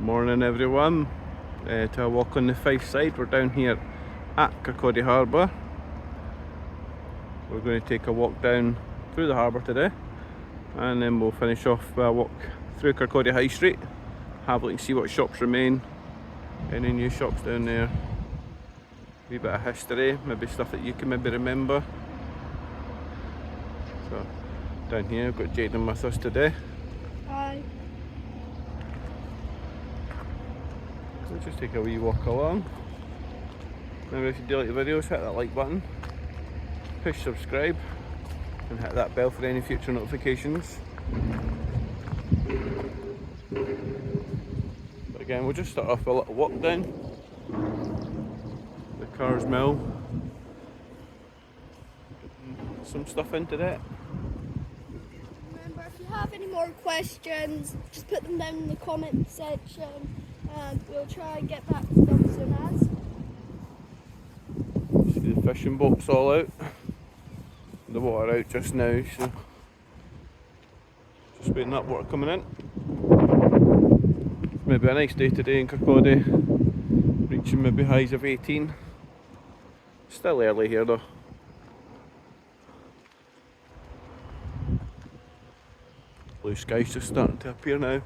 Morning everyone, to a walk on the Fife side. We're down here at Kirkcaldy Harbour. We're going to take a walk down through the harbour today, and then we'll finish off with a walk through Kirkcaldy High Street, have a look and see what shops remain, any new shops down there, a wee bit of history, maybe stuff that you can maybe remember. So down here we've got Jayden with us today. Hi. We'll just take a wee walk along. Remember, if you do like the videos, hit that like button, push subscribe, and hit that bell for any future notifications. But again, we'll just start off with a little walk down the Cars Mill. Some stuff into that. Remember, if you have any more questions, just put them down in the comment section and we'll try and get back to them soon as. See the fishing boats all out. The water out just now, so just waiting that water coming in. Maybe a nice day today in Kirkcaldy, reaching maybe highs of 18. Still early here though. Blue sky's just starting to appear now.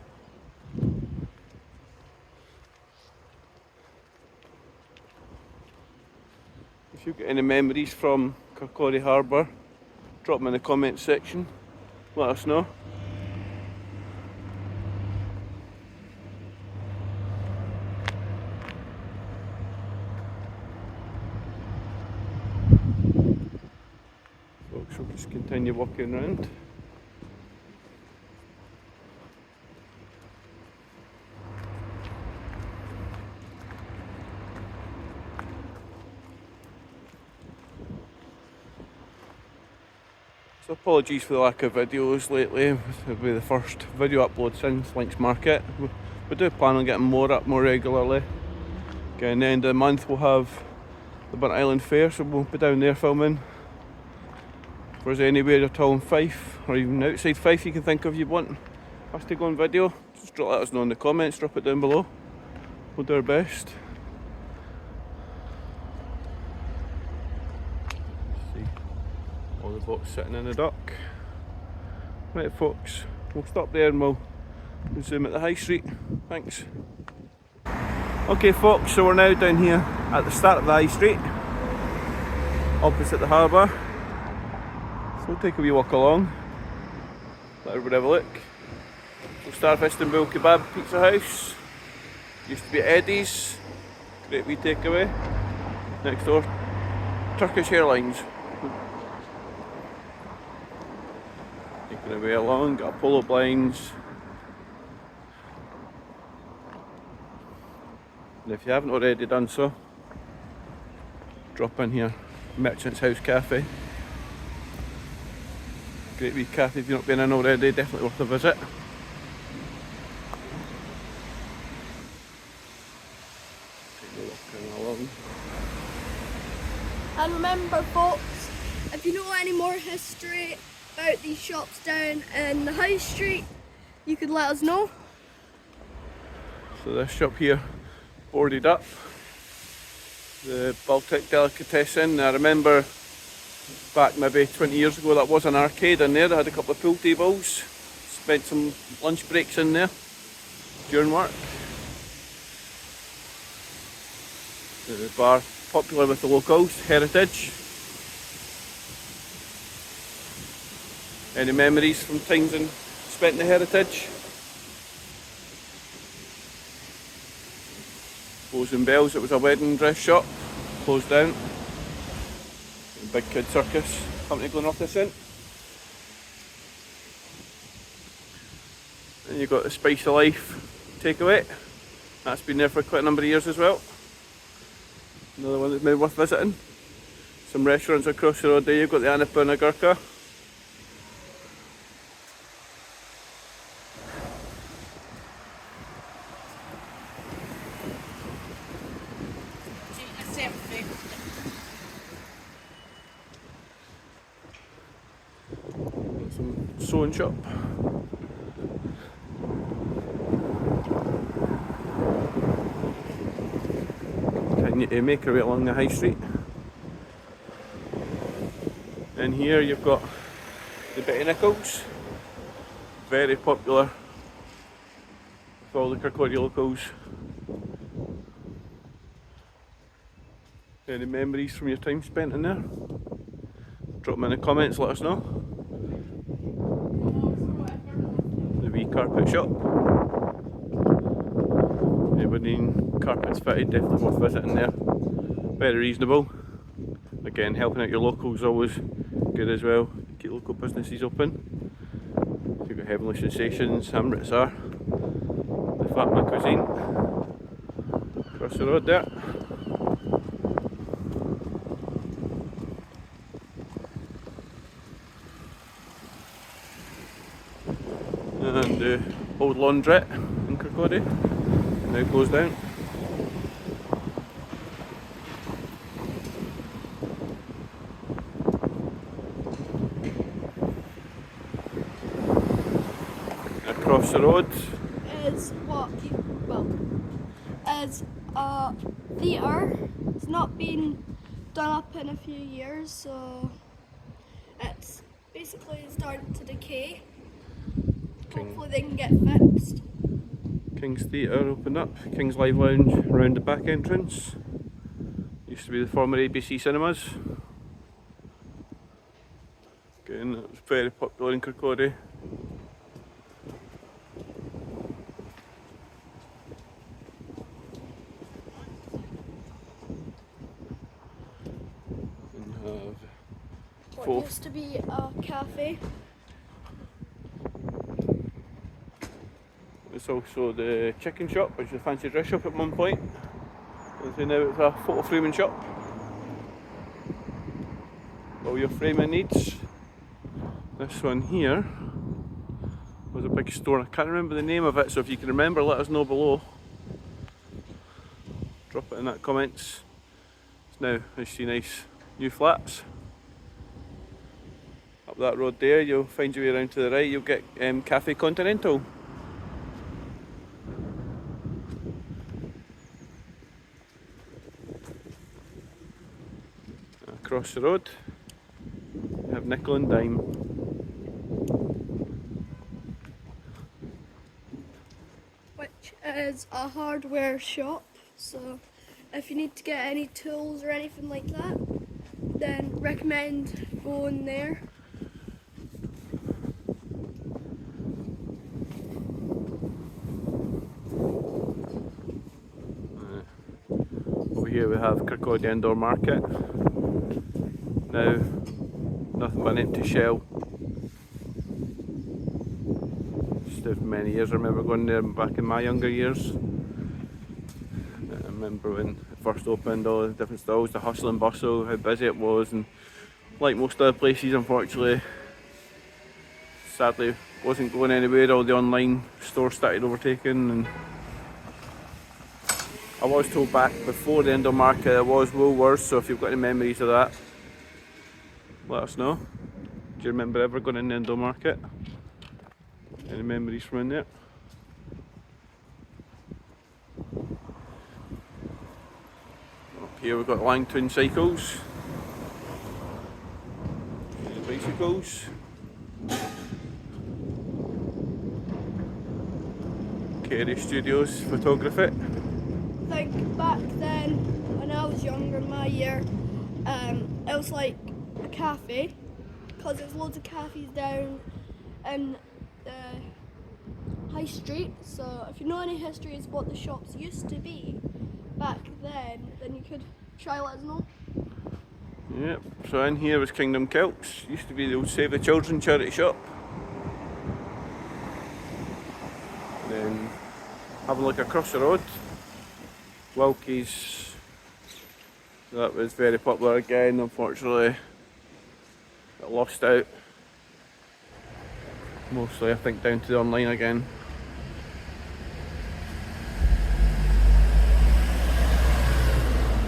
If you've got any memories from Kirkcaldy Harbour, drop them in the comment section, let us know. Folks, we'll just continue walking around. So apologies for the lack of videos lately. It'll be the first video upload since Links Market. We do plan on getting more up more regularly. Again, the end of the month we'll have the Burnt Island Fair, so we'll be down there filming. If there's anywhere at all in Fife, or even outside Fife you can think of you'd want us to go on video, just let us know in the comments, drop it down below. We'll do our best. All the boats sitting in the dock. Right folks, we'll stop there and we'll resume at the High Street. Thanks. Okay folks, so we're now down here at the start of the High Street, opposite the harbour. So we'll take a wee walk along, let everybody have a look. So Starfish Istanbul Kebab Pizza House, used to be Eddie's, great wee takeaway. Next door, Turkish Airlines. Taking our way along, got Apollo blinds. And if you haven't already done so, drop in here, Merchant's House Cafe. Great wee cafe if you've not been in already, definitely worth a visit. And remember folks, if you know any more history about these shops down in the High Street, you could let us know. So this shop here, boarded up, the Baltic Delicatessen. I remember back maybe 20 years ago that was an arcade in there. They had a couple of pool tables, spent some lunch breaks in there during work. The bar popular with the locals, heritage. Any memories from times spent in the heritage? Bows and Bells, it was a wedding dress shop, closed down. Big Kid Circus, company going off this end. And you've got the Spice of Life takeaway, that's been there for quite a number of years as well. Another one that's maybe worth visiting. Some restaurants across the road there, you've got the Anipa and the Gurkha. Some sewing shop. continue to make our way along the high street. And here you've got the Betty Nichols, very popular with all the Kirkcaldy locals. Any memories from your time spent in there? Drop them in the comments, let us know. The wee carpet shop. Anybody needing carpets fitted, definitely worth visiting there. Very reasonable. Again, helping out your locals is always good as well. Keep local businesses open. You've got Heavenly Sensations, Hamrits are, the Fatma Cuisine. Across the road there. And the old laundrette in Kirkcaldy now closed down. Across the road is what is a theatre. It's not been done up in a few years, so it's basically starting to decay. Hopefully they can get fixed. King's Theatre opened up. King's Live Lounge around the back entrance. Used to be the former ABC Cinemas. Again, that was very popular in Kirkcaldy. And you have What used to be a cafe. It's also the chicken shop, which was a fancy dress shop at one point. And now it's a photo framing shop. All your framing needs. This one here was a big store. I can't remember the name of it, so if you can remember, let us know below. Drop it in the comments. It's now, as you see, nice new flats. Up that road there, you'll find your way around to the right, you'll get Cafe Continental. Across the road, you have Nickel and Dime. Which is a hardware shop, so if you need to get any tools or anything like that, then recommend going there. Over here we have Kirkcaldy Indoor Market. Now, nothing but an empty shell. Just of many years, I remember going there back in my younger years. I remember when it first opened, all the different stalls, the hustle and bustle, how busy it was, and like most other places, unfortunately, sadly wasn't going anywhere. All the online stores started overtaking, and I was told back before the indoor market there was Woolworths, so if you've got any memories of that, let us know. Do you remember ever going in the indoor market? Any memories from in there? Up here we've got Langton Cycles. The bicycles. Kerry Studios Photography. I think back then, when I was younger, in my year, it was like a cafe, because there's loads of cafes down in the high street. So if you know any history of what the shops used to be back then you could try let us know. Yep, so in here was Kingdom Kilts. Used to be the old Save the Children charity shop. And then having a look across the road, Wilkie's. That was very popular again, unfortunately. It lost out. Mostly I think down to the online again.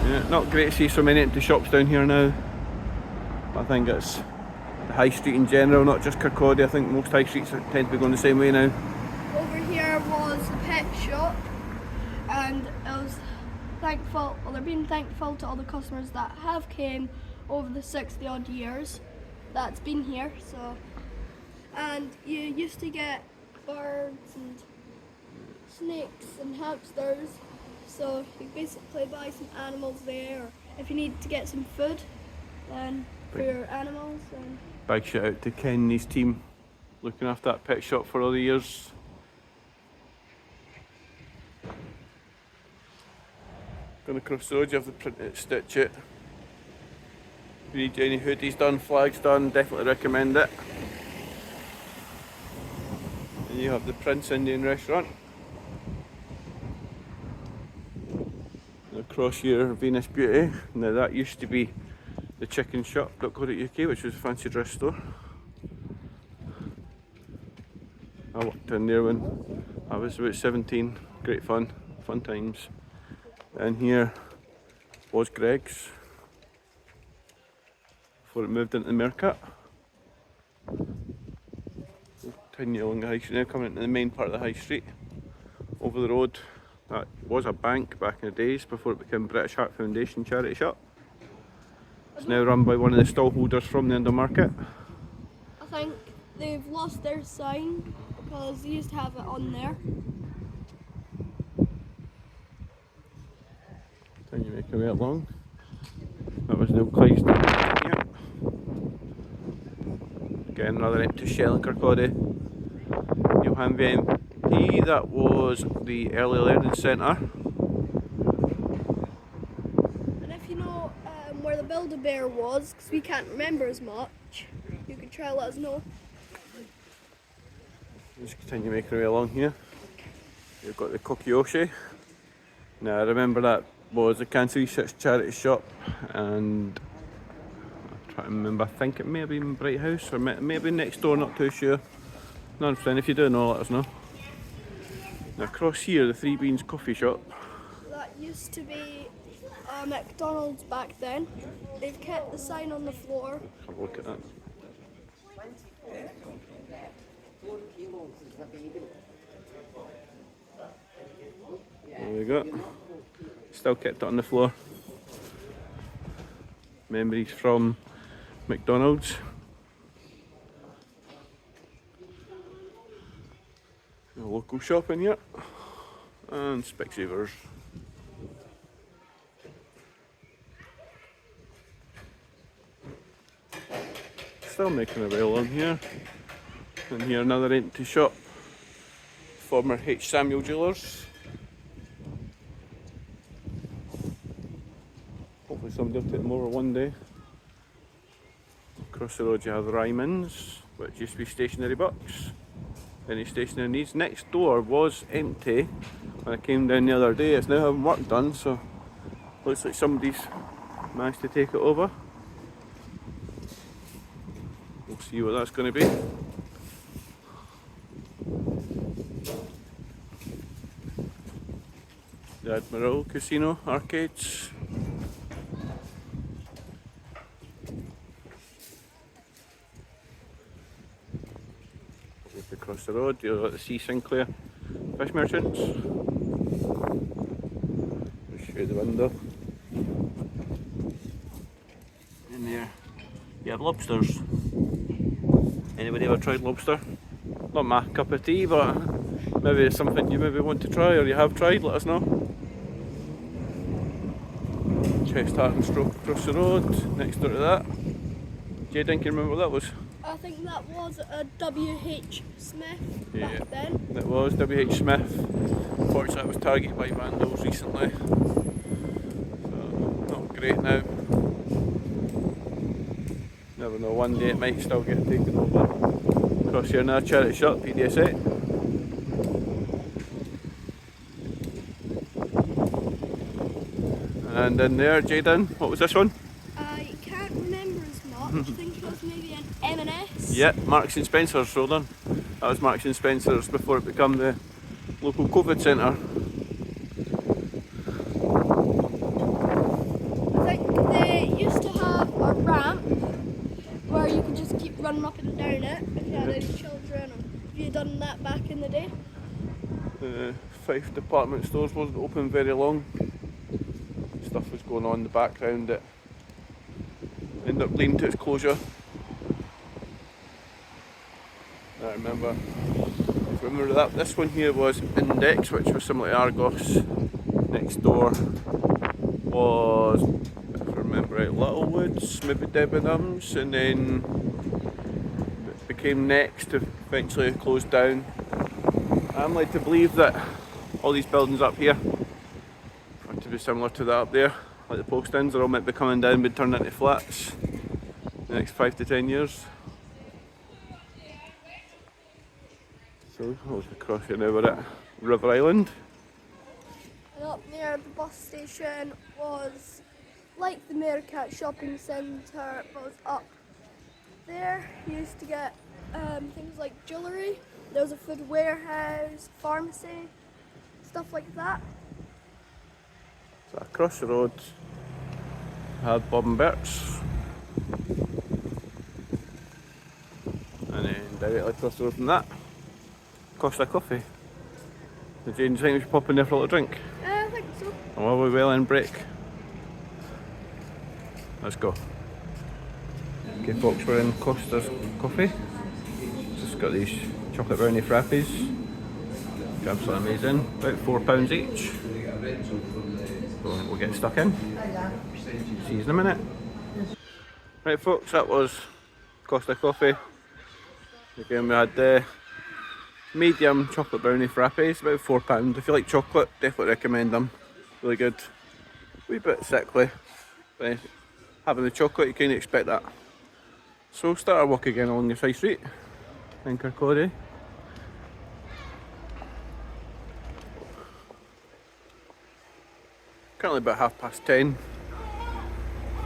Yeah, not great to see so many empty shops down here now. I think it's the high street in general, not just Kirkcaldy. I think most high streets tend to be going the same way now. Over here was a pet shop, and it was, the pet shop was closed down. It was like a cafe, because there's loads of cafes down in the high street. So if you know any history of what the shops used to be back then you could try let us know. thankful, well, they're being thankful to all the customers that have came over the 60 odd years that's been here. So, and you used to get birds and snakes and hamsters. So you basically buy some animals there, or if you need to get some food, then for your animals. And Big shout out to Ken and his team looking after that pet shop for all the years. Going across the road, you have the print it, stitch it. If you need any hoodies done, flags done, definitely recommend it. And you have the Prince Indian restaurant. And across here, Venus Beauty. Now that used to be the chicken shop.co.uk, which was a fancy dress store. I worked in there when I was about 17. Great fun times. And here was Greg's before it moved into the Mercat. Continue along the high street now, coming into the main part of the high street. Over the road, that was a bank back in the days before it became British Heart Foundation charity shop. It's now run by one of the stall holders from the Indo Market. I think they've lost their sign because they used to have it on there. Then you make your way along. That was the Clydesdale. Yep. Again, another empty shell in Kirkcaldy. You'll have the MP, that was the Early Learning Centre. And if you know where the Build-A-Bear was, because we can't remember as much, you can try to let us know. Just continue making your way along here. You've got the Kokioshi. Now I remember that was a Cancer Research charity shop, and I'm trying to remember, I think it may have been Bright House or maybe next door, not too sure. None friend, if you do know, let us know. Now across here, the Three Beans coffee shop. That used to be a McDonald's back then. They've kept the sign on the floor. Have a look at that. There we go. Still kept it on the floor. Memories from McDonald's. A local shop in here. And Specsavers. Still making a way along here. And here another empty shop. Former H. Samuel Jewellers. Hopefully somebody will take them over one day. Across the road you have Ryman's, which used to be stationery box. Any stationery needs. Next door was empty when I came down the other day. It's now having work done, so looks like somebody's managed to take it over. We'll see what that's going to be. The Admiral Casino Arcades. Across the road, you've got the C. Sinclair Fish Merchants. Just show you the window. In there, you have lobsters. Anybody ever tried lobster? Not my cup of tea, but maybe it's something you maybe want to try or you have tried, let us know. Chest Tartan Stroke across the road, next door to that. Jayden, can you remember what that was? I think that was a W.H. Smith back then. It was W.H. Smith. Unfortunately, it was targeted by vandals recently. So, not great now. Never know, one day it might still get taken over. Across here now, charity shop, PDS8. And in there, Jayden, what was this one? I can't remember as much. I think it was maybe an M&S. Yeah, Marks and Spencer's, hold on. That was Marks and Spencer's before it became the local COVID centre. I think they used to have a ramp where you could just keep running up and down it if you had any children, or if you had done that back in the day. The Fife department stores wasn't open very long. going on in the background that ended up leading to its closure. I remember that this one here was Index, which was similar to Argos. Next door was, if I remember right, Littlewoods, maybe Debenhams, and then it became Next, eventually closed down. I'm led to believe that all these buildings up here are to be similar to that up there, like the post ends, are all meant to be coming down and be turned into flats in the next 5 to 10 years. So I'll look across here now, we're at River Island. And up near the bus station was like the Meerkat shopping centre, but was up there. You used to get things like jewellery. There was a food warehouse, pharmacy, stuff like that. So across the road had Bob and Bert's, and then directly across the road from that, Costa Coffee. Did Jayden think we should pop in there for a little drink? I think so. And while we well in break, let's go. Okay folks, we're in Costa's Coffee. Just got these chocolate brownie frappies. Grab something amazing, about £4 each. So we'll get stuck in. See you in a minute. Right folks, that was Costa Coffee. Again we had the medium chocolate brownie frappies, about £4. If you like chocolate, definitely recommend them. Really good. Wee bit sickly, but having the chocolate you can't expect that. So we'll start our walk again along this high street in Kirkcaldy. Currently about 10:30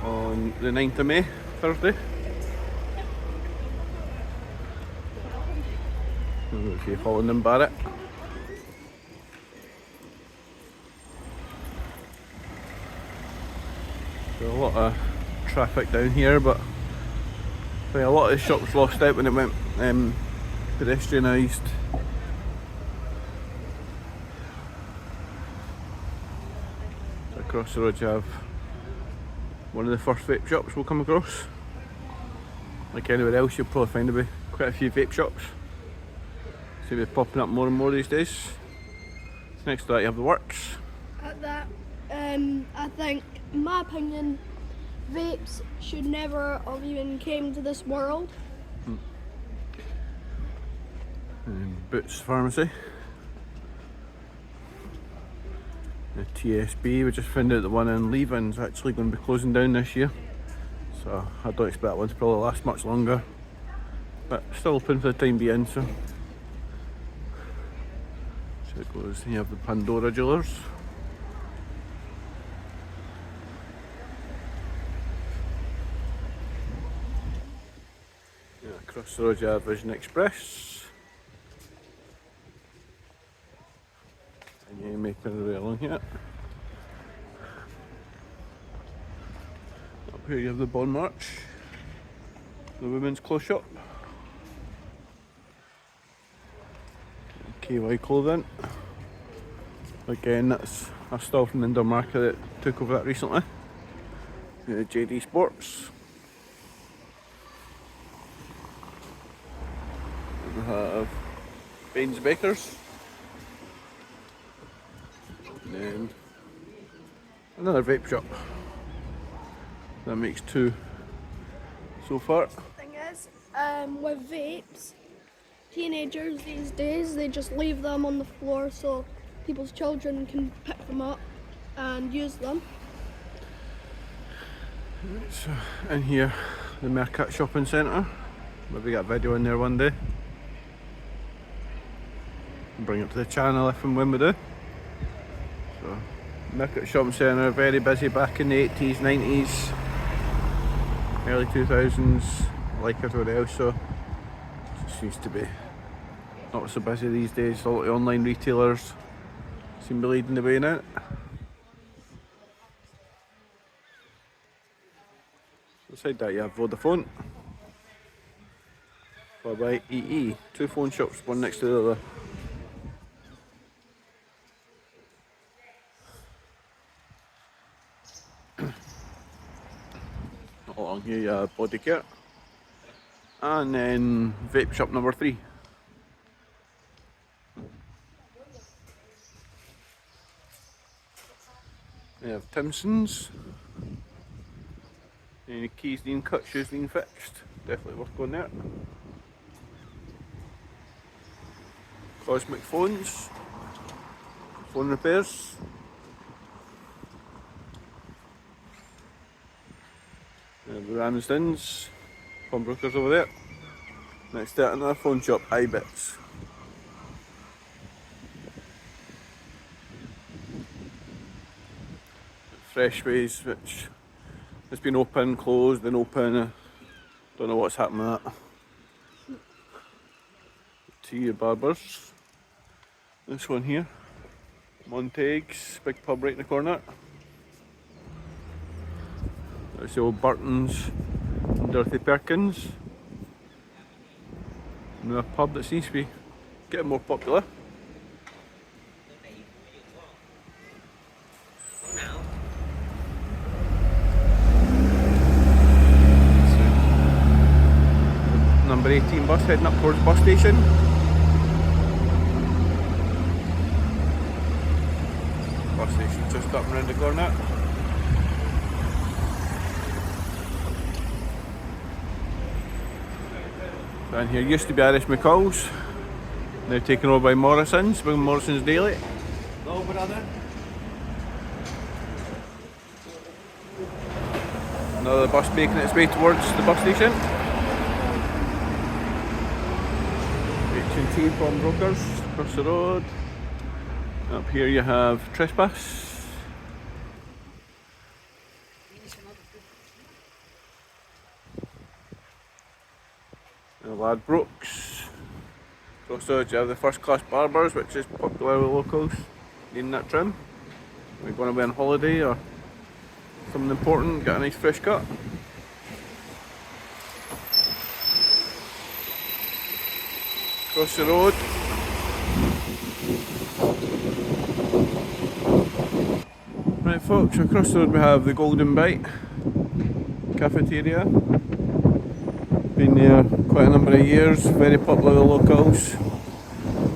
on the 9th of May, Thursday. If you're following them, Barrett. There's a lot of traffic down here, but a lot of the shops lost out when it went pedestrianised. So across the road you have one of the first vape shops we'll come across. Like anywhere else, you'll probably find there'll be quite a few vape shops. Seem to be popping up more and more these days. Next to that you have the works. At that, I think, in my opinion, vapes should never have even came to this world. And Boots Pharmacy. The TSB, we just found out the one in Leaven's actually going to be closing down this year. So I don't expect that one to probably last much longer. But still open for the time being, so. So it goes, you have the Pandora Jewellers. Yeah, across the road you have Vision Express. And you make your way along here. Up here you have the Bon March, the women's clothes shop. KY Clothing. Again, that's a stall from the indoor market that took over that recently. JD Sports. We have Baines Bakers. And then another vape shop. That makes 2 so far. Thing is, with vapes, teenagers these days, they just leave them on the floor so people's children can pick them up and use them. Right, so in here, the Meerkat Shopping Centre. Maybe get a video in there one day. Bring it to the channel if and when we do. So, Meerkat Shopping Centre, very busy back in the 80s, 90s, early 2000s, like everywhere else, so it seems to be not so busy these days. A lot of the online retailers seem to be leading the way now. Beside that you have Vodafone, followed by EE, 2 phone shops, one next to the other. here you have body care. And then vape shop number 3. We have Timson's. Any keys being cut, shoes being fixed. Definitely worth going there. Cosmic Phones. Phone repairs. The Ramsden's. Pawnbrokers over there. Next to it, another phone shop, iBits. Freshways, which has been open, closed, and open. Don't know what's happened with that. Tea Barbers. This one here. Montague's, big pub right in the corner. There's the old Burton's and Dorothy Perkins. And a pub that seems to be getting more popular. Number 18 bus heading up towards the bus station. Bus station just up and round the corner. Down here used to be Irish McCall's, now taken over by Morrison's, Morrison's Daily. No, brother. Another bus making its way towards the bus station. H&T Pawnbrokers across the road. Up here you have Trespass. Ladbrokes. Across the road you have the First Class Barbers, which is popular with locals needing that trim. We're going to be on holiday or something important, get a nice fresh cut. Across the road. Right folks, across the road we have the Golden Bite cafeteria. Been there quite a number of years, very popular with locals.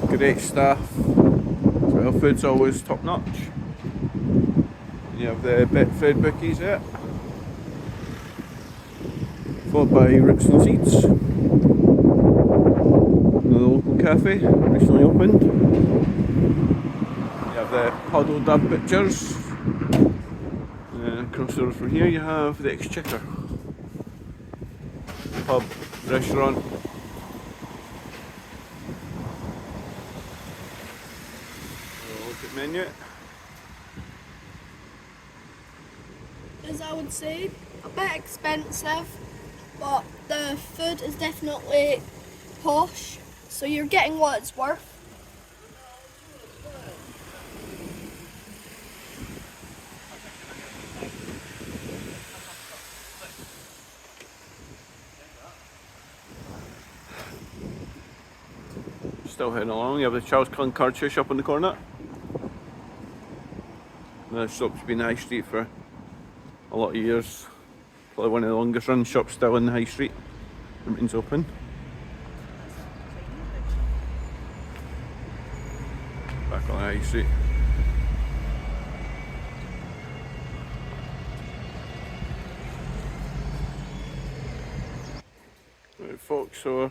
Great staff. Well, food's always top notch. You have the Betfred bookies there. Followed by Roots and Seeds. Another local cafe, recently opened. You have the Huddle Dub Butchers. Across the road from here you have the Exchequer. Pub, restaurant. Look at menu. As I would say, a bit expensive, but the food is definitely posh, so you're getting what it's worth. Still heading along, you have the Charles Cullen Card Shoe shop on the corner. The shop's been High Street for a lot of years. Probably one of the longest run shops still in the High Street. Remains open. Back on the High Street. Right folks, so we're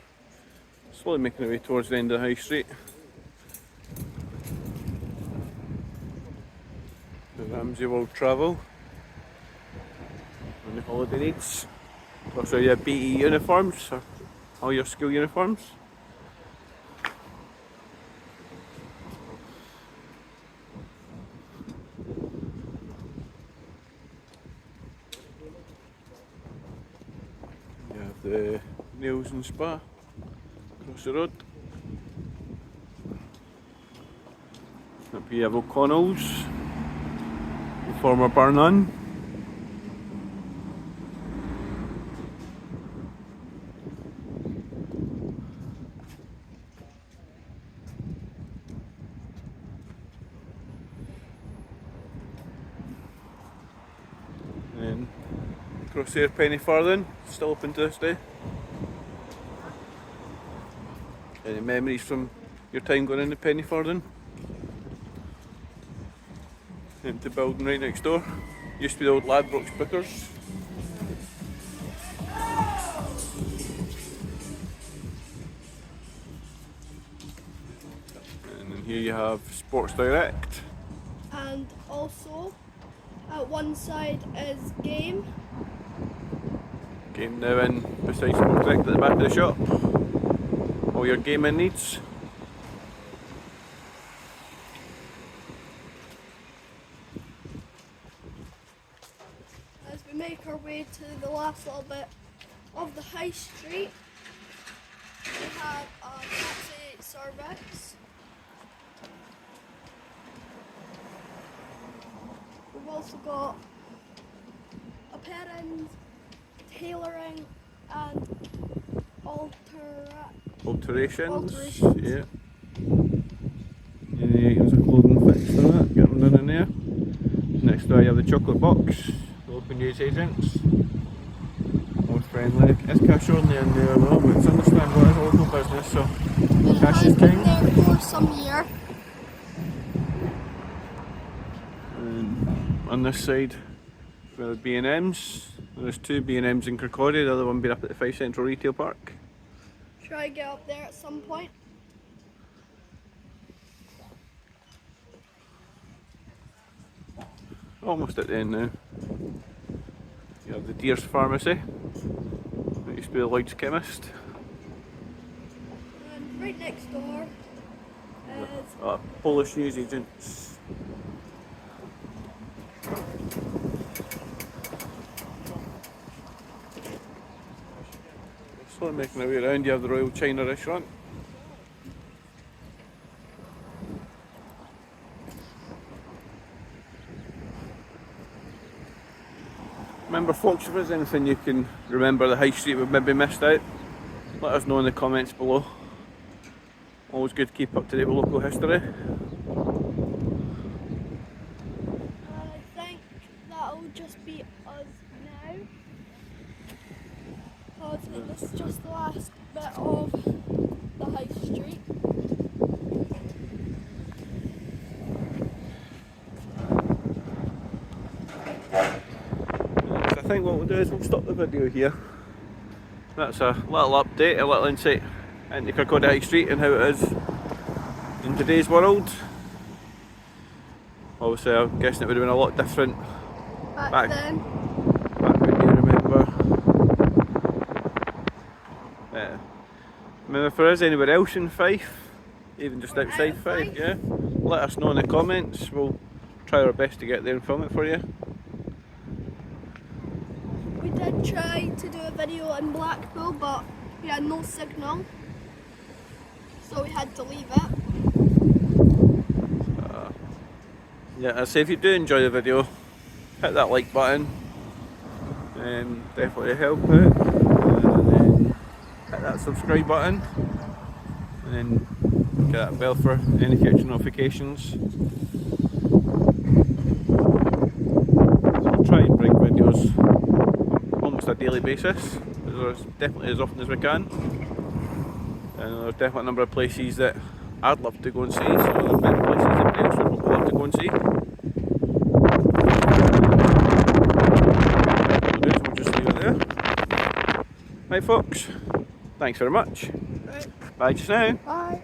slowly making our way towards the end of the High Street. The Ramsey World Travel and the holiday needs. Also you have BE uniforms, or all your school uniforms. You have the Nails and Spa across the road. Up here you have O'Connell's, the former Barnum. across there, penny farthing, still open to this day. Any memories from your time going into penny farthing? Empty building right next door. Used to be the old Ladbrokes Bookers. And then here you have Sports Direct. And also, at one side is game. Game now in beside Sports Direct at the back of the shop. All your gaming needs. As we make our way to the last little bit of the high street, we have a taxi service. We've also got appearance, tailoring and Alterations. Yeah. Any items of clothing fixed for that, get them done in there. Next door you have the chocolate box, the open news agents. Most friendly. It's cash only in there though, but it's understandable, it's a local business, so cash is king. It has been there for some year. And on this side, we have B&M's. There's two B&M's in Kirkcaldy, the other one being up at the 5 Central Retail Park. Try to get up there at some point. Almost at the end now. You have the Deer's Pharmacy. That used to be the Lloyd's Chemist. And right next door is Polish news agents. So making our way around, you have the Royal China Restaurant. Remember folks, if there's anything you can remember the high street we've maybe missed out, let us know in the comments below. Always good to keep up to date with local history. and I think that'll just be us now. I think this is just the last bit of the high street. I think what we'll do is we'll stop the video here. That's a little update, a little insight into Kirkcaldy High Street and how it is in today's world. Obviously I'm guessing it would have been a lot different Back then. back when you remember. Remember if there is anywhere else in Fife, even just outside Fife, yeah? Let us know in the comments, we'll try our best to get there and film it for you. We did try to do a video in Blackpool, but we had no signal, so we had to leave it. Yeah, I say if you do enjoy the video, hit that like button, definitely help out, and then hit that subscribe button, and then get that bell for any future notifications. I'll try and bring videos on almost a daily basis, definitely as often as we can, and there's definitely a number of places that I'd love to go and see, so there's many places that else would love to go and see. We'll just leave it there. Right folks, thanks very much. Right. Bye just now. Bye.